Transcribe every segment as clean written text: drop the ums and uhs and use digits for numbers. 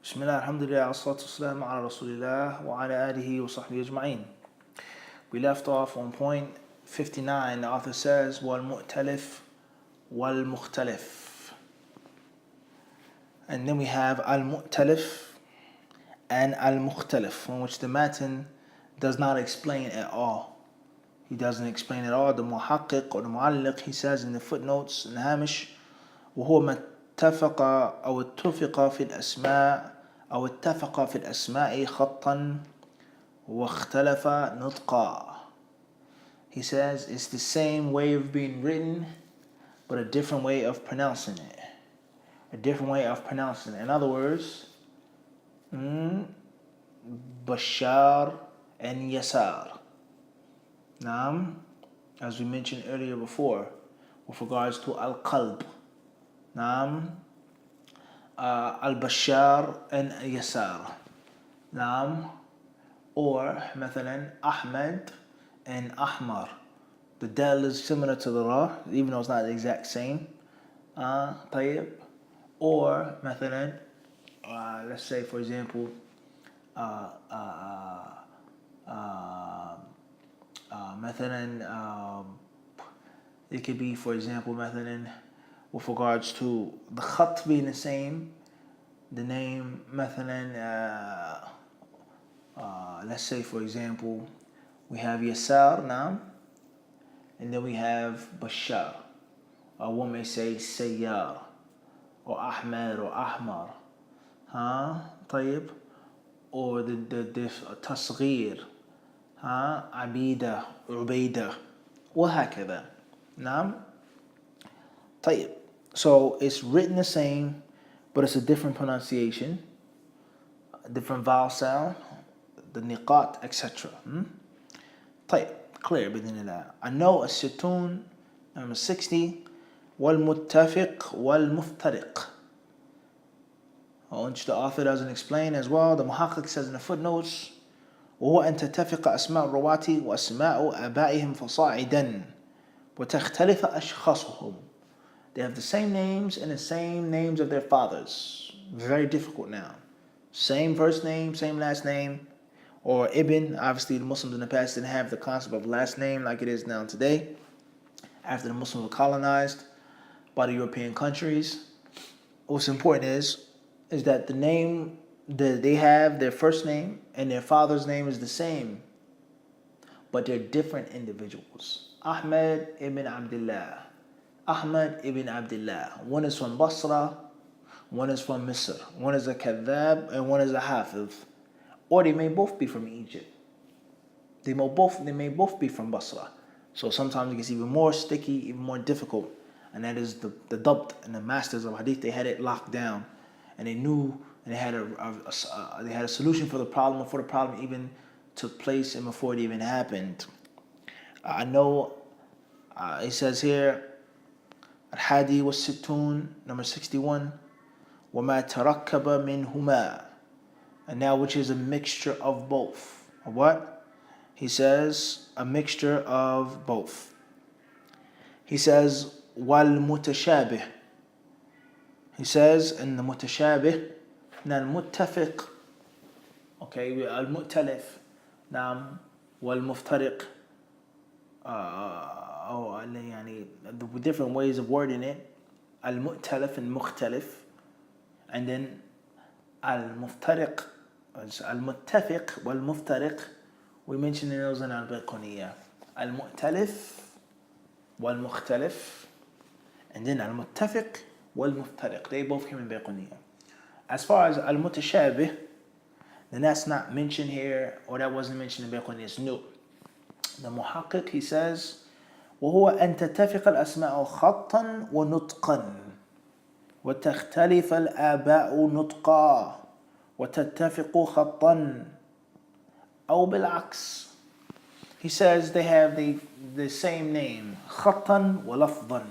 بسم الله الحمد لله والصلاة والسلام على رسول الله وعلى آله وصحبه أجمعين. We left off on point 59. The author says والمؤتلف والمختلف, and then we have al-mu'talif and al-mukhtalif, from which the matin does not explain at all. He doesn't explain at all. The muhaqqiq or the mu'alliq, he says in the footnotes in the hamish, وهو ما اتفق أو اتفق في الأسماء أو اتفق في الأسماء خطا واختلف نطقا. He says it's the same way of being written, but a different way of pronouncing it. A different way of pronouncing it. In other words, Bashar and Yasar. Naam, as we mentioned earlier before, with regards to Al-Qalb. Naam, Al-Bashar and Yasar. Naam, or مثلا Ahmad and Ahmar. The dal is similar to the ra, even though it's not the exact same. طيب. Or مثلا let's say for example مثلا it could be for example مثلا with regards to the khat being the same, the name مثلا let's say for example we have Yasar now, and then we have Bashar, or one may say Sayyar or Ahmed or Ahmar, طيب, or the Tasghir, Abida, Ubaida, وهكذا. نعم. طيب. So it's written the same, but it's a different pronunciation, a different vowel sound, the niqat, etc. طيب. Clear بإذن الله. I know الستون, number 60, والمتفق والمفترق, which the author doesn't explain as well. The muhaqqiq says in the footnotes, وهو أن تتفق أسماء الرواة وأسماء آبائهم فصاعدا وتختلف أشخاصهم. They have the same names and the same names of their fathers. Very difficult now. Same first name, same last name. Or Ibn, obviously the Muslims in the past didn't have the concept of last name like it is now today. After the Muslims were colonized by the European countries, what's important is that the name that they have, their first name and their father's name is the same, but they're different individuals. Ahmed ibn Abdullah. Ahmed ibn Abdullah. One is from Basra, one is from Misr. One is a kadhab and one is a hafiz. Or they may both be from Egypt. They may both be from Basra. So sometimes it gets even more sticky, even more difficult. And that is the dabt and the masters of hadith, they had it locked down. And they knew, and they had a solution for the problem before the problem even took place and before it even happened. I know it says here, Al-Hadi was Sittun, number 61, وَمَا تَرَكَّبَ مِنْهُمَا, and now which is a mixture of both. Of what? He says a mixture of both. He says وَالْمُتَشَابِهِ. He says in the mutashabih, now al-muttafiq, okay, al-mu'talif, now wal-muftariq, the different ways of wording it, al-mu'talif and mukhtalif, and then al-muftariq, al-muttafiq wal-muftariq, we mentioned those in al-Baiquniyah, al-mu'talif wal-mukhtalif, and then al-muttafiq wal-muftariq, they both came in Baiquniyah. As far as al-mutashabih, then that's not mentioned here, or that wasn't mentioned in Baiquniyah, it's new. The muhaqqiq, he says, وهو أن تتفق الأسماء خطا ونطقا وتختلف الآباء نطقا وتتفق خطا أو بالعكس. He says they have the same name, خطا ولفظا,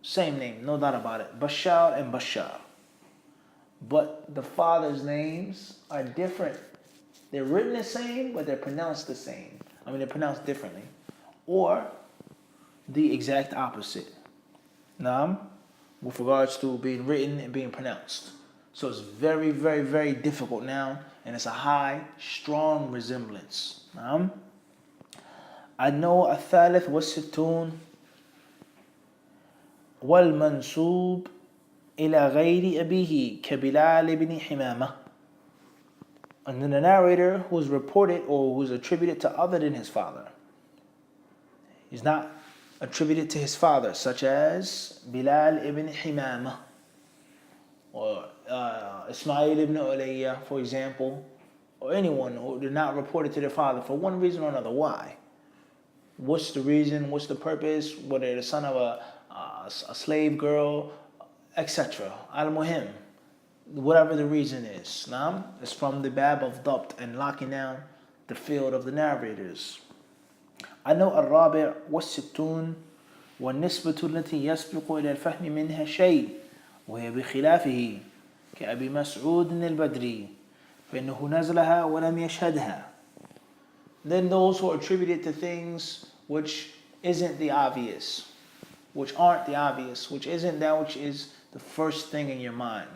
same name, no doubt about it, Bashar and Bashar, but the fathers' names are different. They're written the same, but they're pronounced the same. They're pronounced differently, or the exact opposite. Naam, with regards to being written and being pronounced. So it's very, very, very difficult now, and it's a high, strong resemblance. النوع الثالث والستون والمنسوب إلى غير أبيه كبلال بن حمامة. And then the narrator who is reported or who is attributed to other than his father. He's not attributed to his father, such as Bilal ibn Himama or Ismail ibn Ulayya, for example, or anyone who did not report it to their father for one reason or another. Why? What's the reason? What's the purpose? Whether they're the son of a slave girl, etc. Al-Muhim, whatever the reason is. It's from the bab of dabt and locking down the field of the narrators. النوع الرابع والستون والنسبة التي يسبق إلى الفهم منها شيء وهي بخلافه كأبي مسعود البدري فإنه نزلها ولم يشهدها. Then those who are attributed to things which isn't the obvious, which aren't the obvious, which isn't that which is the first thing in your mind.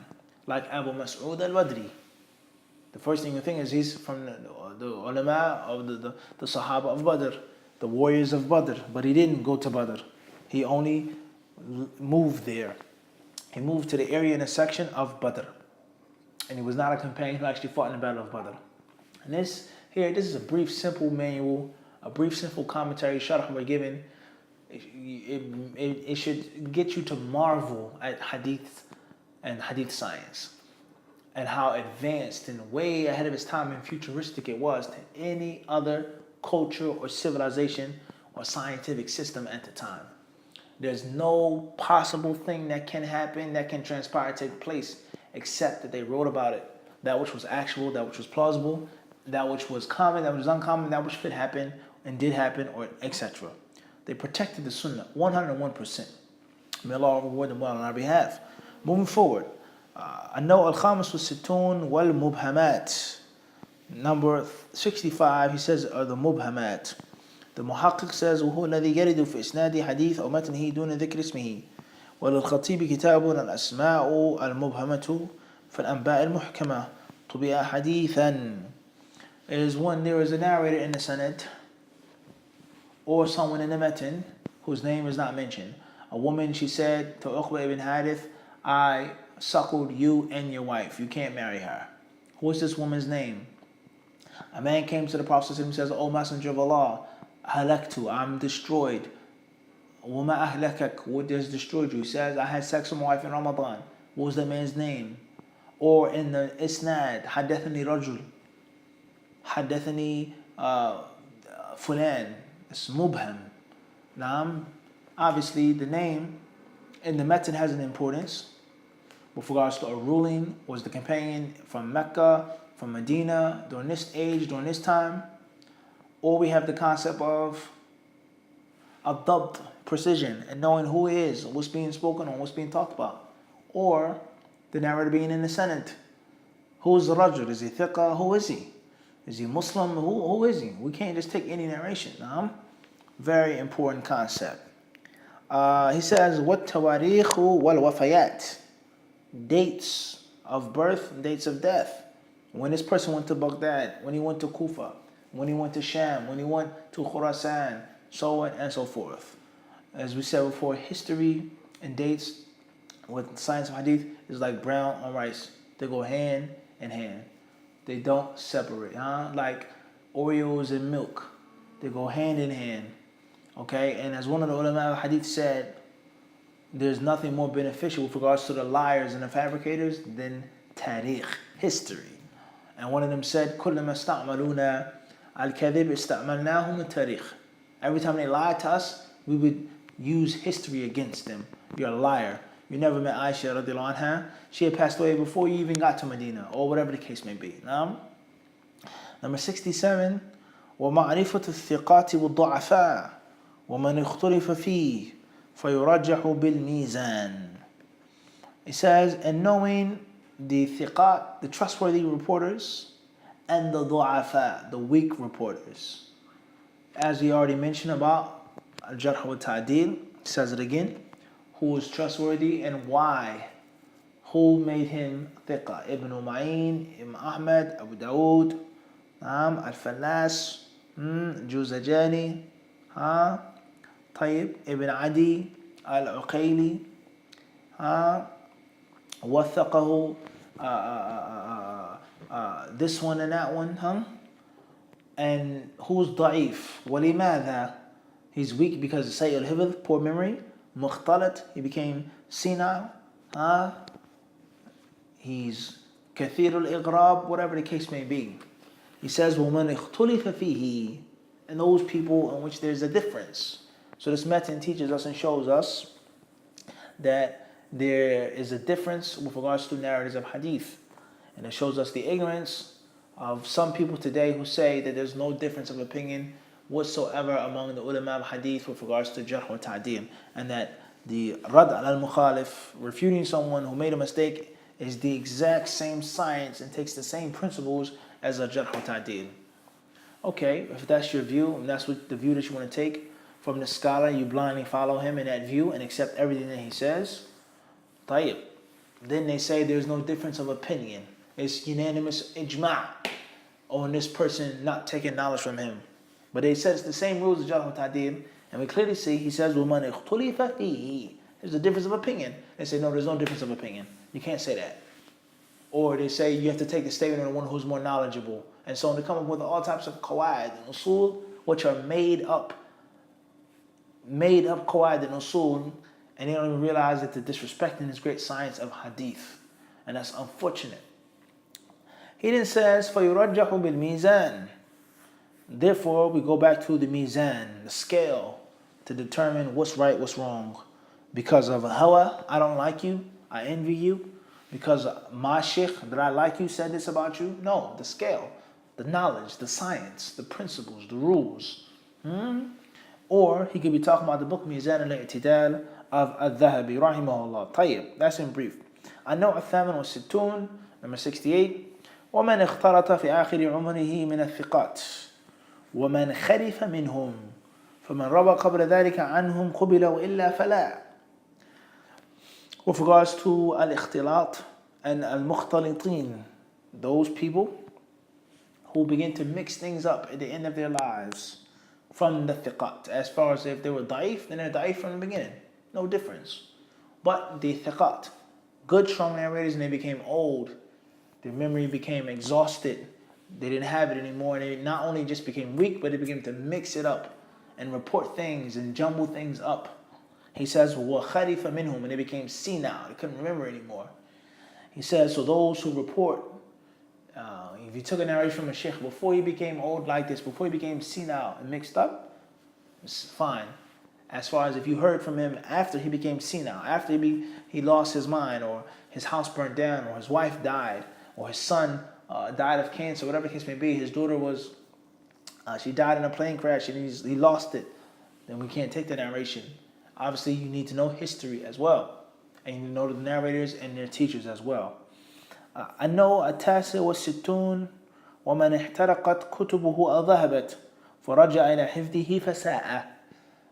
Like Abu Mas'ud al-Badri. The first thing you think is he's from the ulama of the Sahaba of Badr, the warriors of Badr. But he didn't go to Badr. He only moved there. He moved to the area in a section of Badr. And he was not a companion who actually fought in the Battle of Badr. And this is a brief, simple manual, a brief, simple commentary, sharh we're given. It should get you to marvel at hadith and hadith science and how advanced and way ahead of its time and futuristic it was to any other culture or civilization or scientific system at the time. There's no possible thing that can happen, that can transpire, take place, except that they wrote about it. That which was actual, that which was plausible, that which was common, that which was uncommon, that which could happen and did happen, or etc. They protected the Sunnah 101%. May Allah reward them well on our behalf. Moving forward, النوع الخامس والستون والمبهمات. Number 65, he says, are the mubhamat. The muhaqqiq says, وهو الذي يرد في إسناد حديث أو متنه دون ذكر اسمه. وللخطيب كتاب الأسماء المبهمة في الأنباء المحكمة طبع حديثا. Is when there is a narrator in the sanad or someone in the matan whose name is not mentioned. A woman, she said to Uqba ibn Hadith, I suckled you and your wife. You can't marry her. What's this woman's name? A man came to the Prophet and says, O Messenger of Allah, halaktu, I'm destroyed. Wama ahlakak, what has destroyed you? He says, I had sex with my wife in Ramadan. What was the man's name? Or in the isnad, hadathani rajul, hadathani fulan. It's mubham. Naam. Obviously, the name in the matan has an importance. With regards to a ruling, was the companion from Mecca, from Medina, during this age, during this time. Or we have the concept of dabt, precision, and knowing who he is, what's being spoken on, what's being talked about. Or the narrator being in the Senate. Who is the Rajul? Is he thiqah? Who is he? Is he Muslim? Who is he? We can't just take any narration. Very important concept. He says, what tawarikh wal wafayat, dates of birth and dates of death. When this person went to Baghdad, when he went to Kufa, when he went to Sham, when he went to Khurasan, so on and so forth. As we said before, history and dates with science of hadith is like brown on rice. They go hand in hand. They don't separate, like Oreos and milk. They go hand in hand. Okay, and as one of the Uloomil-Hadith said, there's nothing more beneficial with regards to the liars and the fabricators than tarikh, history. And one of them said, كُلَّمَا اسْتَعْمَلُونَا الْكَذِبِ اسْتَعْمَلْنَاهُمُ التَّارِيخ. Every time they lied to us, we would use history against them. You're a liar. You never met Aisha radiallahu anha. She had passed away before you even got to Medina, or whatever the case may be. Number 67, وَمَعْرِفَةُ الثِّقَاتِ وَالضُّعَفَاءِ وَمَنْ اخْتُلِفَ فِيهِ فَيُرَجَّحُ بِالْمِيزَانِ. It says, and knowing the thiqat, the trustworthy reporters, and the du'afa, the weak reporters. As we already mentioned about al-jarh wa ta'dil, says it again, who is trustworthy and why, who made him thiqa? Ibn Ma'in, Ibn Ahmad, Abu Dawood, Al-Fallas, Juzajani, طيب, Ibn Adi, Al-Uqayli, وثقه this one and that one, and who's da'if? ولماذا? He's weak because of Sayyid al-Hifz, poor memory. Mukhtalat, he became senile. He's kathir al-igrab, whatever the case may be. He says, وَمَنْ اخْتُلِفَ فِيهِ, and those people in which there's a difference. So this method teaches us and shows us that there is a difference with regards to narratives of hadith. And it shows us the ignorance of some people today who say that there's no difference of opinion whatsoever among the ulama of hadith with regards to jarh wa ta'dil, and that the rad al-mukhalif, refuting someone who made a mistake, is the exact same science and takes the same principles as a jarh wa ta'dil. Okay, if that's your view, and that's what the view that you want to take from the scholar, you blindly follow him in that view and accept everything that he says. طيب. Then they say there's no difference of opinion. It's unanimous ijma' on this person not taking knowledge from him. But they said it's the same rules as jarh wa ta'dil, and we clearly see he says وَمَنْ اخْتُلِفَ فِيهِ. There's a difference of opinion. They say no, there's no difference of opinion. You can't say that. Or they say you have to take the statement of the one who's more knowledgeable. And so they come up with all types of qawaid and usul, which are made up qawaid and usul, and they don't even realize that they're disrespecting this great science of hadith. And that's unfortunate. He then says, فَيُرَجَّحُ بِالْمِيزَانِ. Therefore, we go back to the mizan, the scale, to determine what's right, what's wrong. Because of hawa, I don't like you, I envy you. Because my sheikh that I like you said this about you. No, the scale, the knowledge, the science, the principles, the rules. Or he could be talking about the book Mizan al-I'tidal of al-Dhahabi, rahimahullah. طيب, that's in brief. النوع الثامن والستون, number 68. ومن اختلط في آخر عمره من الثقات ومن خرف منهم فمن روى قبل ذلك عنهم قبل وإلا فلا. With regards to al-ikhtilat and al-mukhtalitin, those people who begin to mix things up at the end of their lives from the thiqat. As far as if they were da'if, then they're da'if from the beginning. No difference. But the thiqat, good strong narrators, and they became old. Their memory became exhausted. They didn't have it anymore. And they not only just became weak, but they began to mix it up and report things and jumble things up. He says, وَخَرِفَ مِنْهُمْ, and they became senile. They couldn't remember anymore. He says, so those who report, if you took a narration from a sheikh before he became old like this, before he became senile and mixed up, it's fine. As far as if you heard from him after he became senile, after he lost his mind, or his house burned down, or his wife died, or his son died of cancer, whatever the case may be, his daughter was, she died in a plane crash and he lost it, then we can't take the narration. Obviously, you need to know history as well, and you need to know the narrators and their teachers as well. النوع التاسع والستون ومن احترقت كتبه أو ذهبت فرجع إلى حفظه فساء.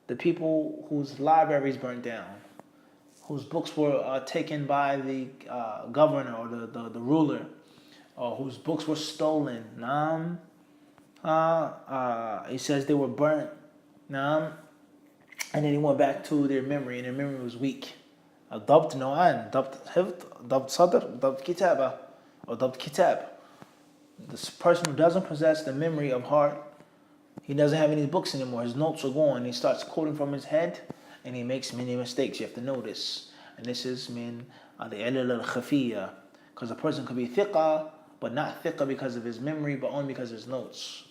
The people whose libraries burned down, whose books were taken by the governor or the ruler, or whose books were stolen. He says they were burnt. And then he went back to their memory, and their memory was weak. ضبط نوعان, ضبط حفظ, ضبط صدر, ضبط كتابة, or ضبط كتاب. This person who doesn't possess the memory of heart, he doesn't have any books anymore. His notes are gone. He starts quoting from his head, and he makes many mistakes. You have to know this. And this is min al-ilal al-khafiyya, because a person could be thiqa, but not thiqa because of his memory, but only because of his notes.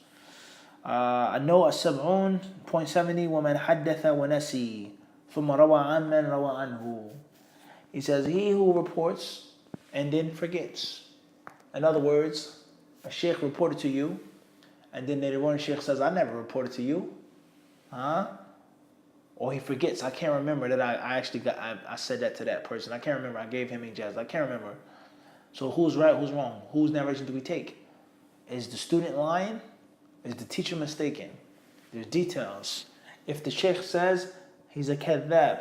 النوع السبعون point 70 ومن حدث ونسي ثم روى عن من روى عنه. He says he who reports and then forgets. In other words, a sheikh reported to you, and then later on sheikh says, I never reported to you. Or he forgets, I can't remember that I said that to that person. I can't remember, I gave him ijaz. I can't remember. So who's right, who's wrong? Whose narration do we take? Is the student lying? Is the teacher mistaken? There's details. If the sheikh says he's a kadhab,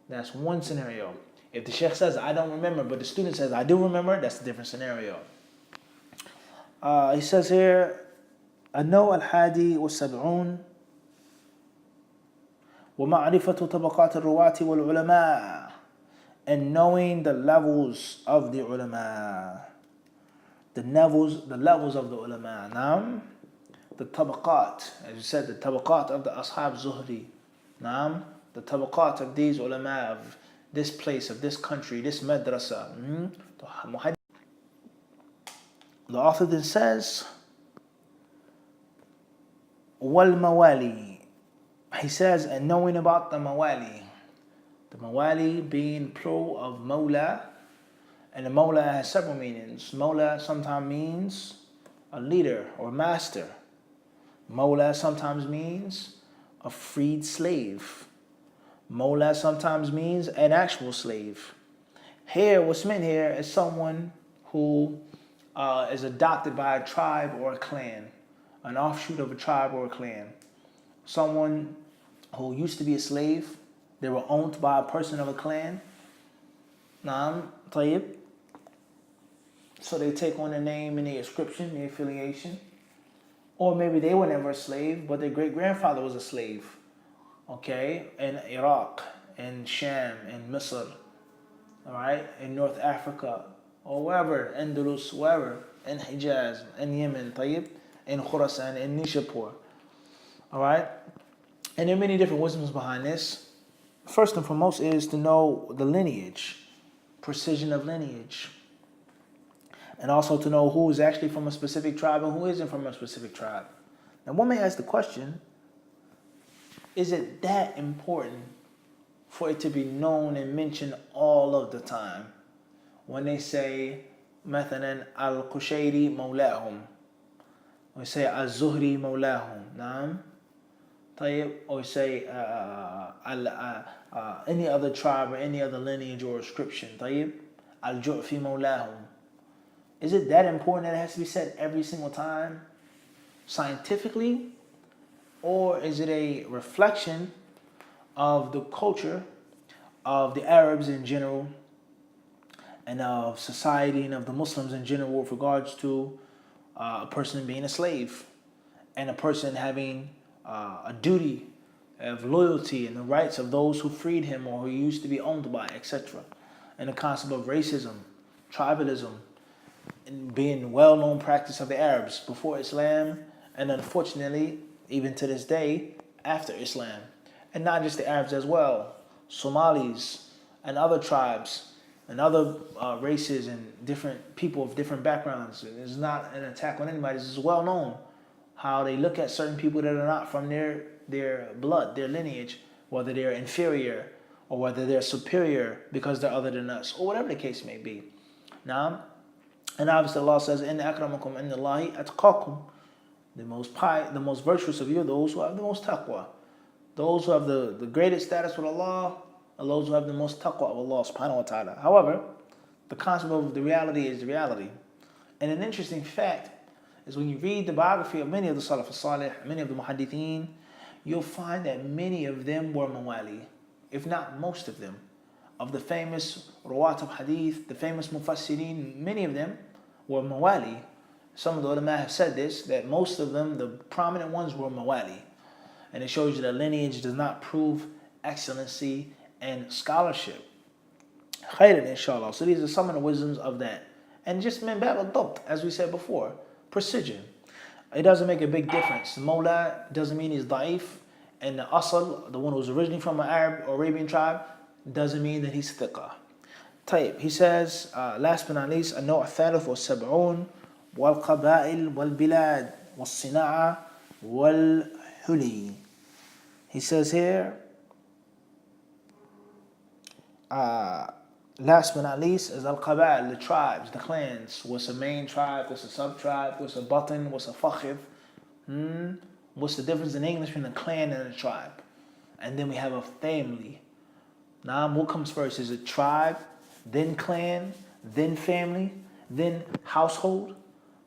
that's one scenario. If the sheikh says, I don't remember, but the student says, I do remember, that's a different scenario. He says here, النوع الحادي والسبعون ومعرفة طبقات الرواة والعلماء, and knowing the levels of the ulama. The levels of the ulama. Naam, the tabaqat, as you said, the tabaqat of the ashab Zuhri. Naam, the tabaqat of these ulama of this place, of this country, this madrasa. The author then says, wal mawali. He says, and knowing about the mawali. The mawali being plural of mawla, and the mawla has several meanings. Mawla sometimes means a leader or master. Mawla sometimes means a freed slave. Mawla sometimes means an actual slave. Here, what's meant here is someone who is adopted by a tribe or a clan, an offshoot of a tribe or a clan. Someone who used to be a slave, they were owned by a person of a clan. Naam, tayyib. So they take on the name and the inscription, the affiliation. Or maybe they were never a slave, but their great-grandfather was a slave. Okay, in Iraq, in Sham, in Misr, all right, in North Africa, or wherever, Andalus, wherever, in Hijaz, in Yemen, tayyib, in Khurasan, in Nishapur. All right, and there are many different wisdoms behind this. First and foremost is to know the lineage, precision of lineage, and also to know who is actually from a specific tribe and who isn't from a specific tribe. Now, one may ask the question, is it that important for it to be known and mentioned all of the time? When they say, مثلا al-Qushayri mawlahum, or say al-Zuhri mawlahum, naam, tayyib, or say any other tribe or any other lineage or inscription, tayyib, al-Ju'fi mawlahum. Is it that important that it has to be said every single time, scientifically? Or is it a reflection of the culture of the Arabs in general and of society and of the Muslims in general with regards to a person being a slave and a person having a duty of loyalty and the rights of those who freed him or who he used to be owned by, etc. And the concept of racism, tribalism, and being well-known practice of the Arabs before Islam, and unfortunately, even to this day, after Islam. And not just the Arabs as well, Somalis and other tribes and other races and different people of different backgrounds. It's not an attack on anybody. It's well known how they look at certain people that are not from their blood, their lineage, whether they're inferior or whether they're superior because they're other than us, or whatever the case may be. Now, and obviously Allah says, "Inna akramakum indallahi atqakum." The most virtuous of you are those who have the most taqwa. Those who have the greatest status with Allah are those who have the most taqwa of Allah subhanahu wa ta'ala. However, the concept of the reality is the reality. And an interesting fact is when you read the biography of many of the Salaf al-Salih, many of the Muhaddithin, you'll find that many of them were mawali, if not most of them. Of the famous Rawat of Hadith, the famous Mufassirin, many of them were mawali. Some of the ulama have said this, that most of them, the prominent ones, were mawali. And it shows you that lineage does not prove excellency and scholarship. Khairan, inshallah. So these are some of the wisdoms of that. And just min bab al-dabt, as we said before, precision. It doesn't make a big difference. Mawla doesn't mean he's da'if. And the asl, the one who's originally from an Arab or Arabian tribe, doesn't mean that he's thiqah. طيب, he says, last but not least, النوع الثالث والسبعون والقبائل والبلاد والصناعة والحلي. He says here, last but not least, is al-qaba'il, the tribes, the clans. What's a main tribe? What's a sub-tribe? What's a batan? What's a fakhid? What's the difference in English between a clan and a tribe? And then we have a family. Now, what comes first? Is it tribe, then clan, then family, then household?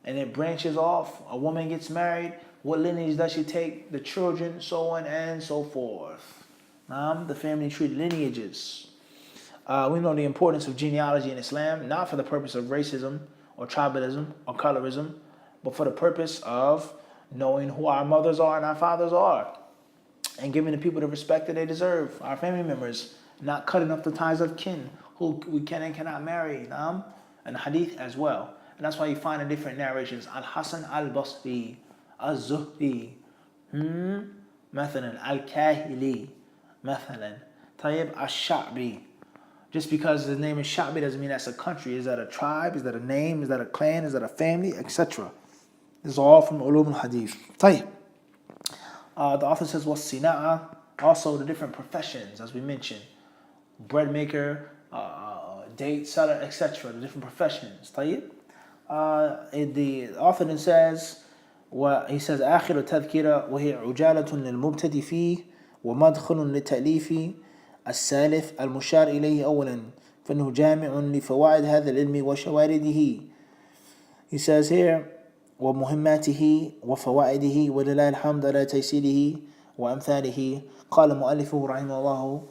And it branches off. A woman gets married. What lineage does she take? The children, so on and so forth. Now, the family tree lineages. We know the importance of genealogy in Islam, not for the purpose of racism or tribalism or colorism, but for the purpose of knowing who our mothers are and our fathers are, and giving the people the respect that they deserve, our family members, not cutting up the ties of kin who we can and cannot marry, and the hadith as well. And that's why you find in different narrations, Al-Hasan al-Basri, Al-Zuhri, مثلا Al-Kahili, مثلا طيب Al-Sha'bi. Just because the name is Sha'bi doesn't mean that's a country. Is that a tribe? Is that a name? Is that a clan? Is that a family? Etc. This is all from Uloomil-Hadith. طيب. The author says, was-sina'a, also the different professions, as we mentioned. Bread maker, date seller, etc. The different professions. طيب. The author then says, he says, آخر التذكرة وهي عجالة للمبتدئ فيه ومدخل للتأليف السالف المشار إليه أولا فإنه جامع لفوائد هذا العلم وشوارده. He says here, ومهماته وفوائده ولله الحمد على تيسيره وأمثاله. قال مؤلفه رحمه الله: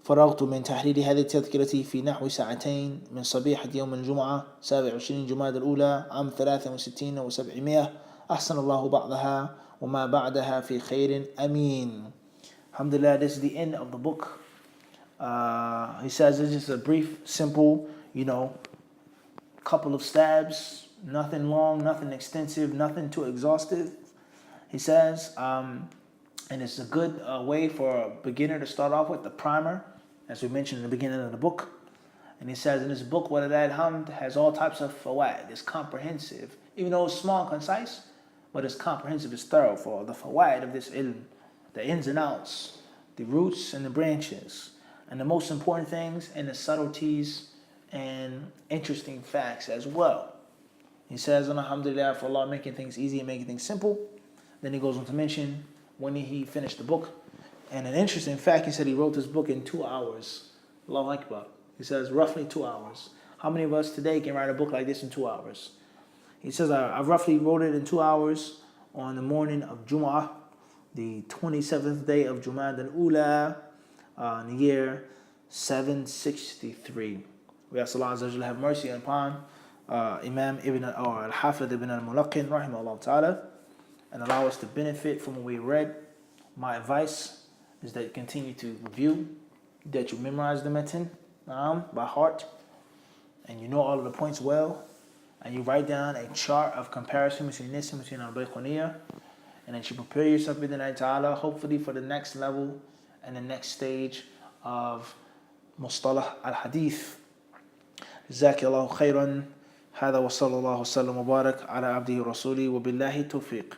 فرغت من تحرير هذه التذكرة في نحو ساعتين من صبيحة يوم الجمعة 27 جماد الأولى عام 63 و700. أحسن الله بعضها وما بعدها في خير أمين. Alhamdulillah, this is the end of the book. He says it's just a brief, simple, couple of stabs, nothing long, nothing extensive, nothing too exhaustive. He says, and it's a good way for a beginner to start off with, the primer, as we mentioned in the beginning of the book. And he says in this book, Walillahil Hamd, has all types of fawaid. It's comprehensive, even though it's small and concise, but it's comprehensive, it's thorough for the fawaid of this ilm, the ins and outs, the roots and the branches, and the most important things, and the subtleties and interesting facts as well. He says, alhamdulillah, for Allah making things easy and making things simple. Then he goes on to mention when he finished the book. And an interesting fact, he said he wrote this book in 2 hours. Allahu Akbar. He says roughly 2 hours. How many of us today can write a book like this in 2 hours? He says, I roughly wrote it in 2 hours on the morning of Jum'ah, the 27th day of Jumad al-Ula, in the year 763. We ask Allah Azza wa Jalla to have mercy upon Imam Al-Hafidh ibn al-Mulaqin, rahimahullah ta'ala, and allow us to benefit from what we read. My advice is that you continue to review, that you memorize the matan by heart, and you know all of the points well, and you write down a chart of comparison between this and between al-Bayqaniyah, and that you prepare yourself with Allah Ta'ala, hopefully for the next level and the next stage of Mustalah al-Hadith. جزاك الله خيرا. هذا وصلى الله وسلم وبارك على عبده ورسوله وبالله التوفيق.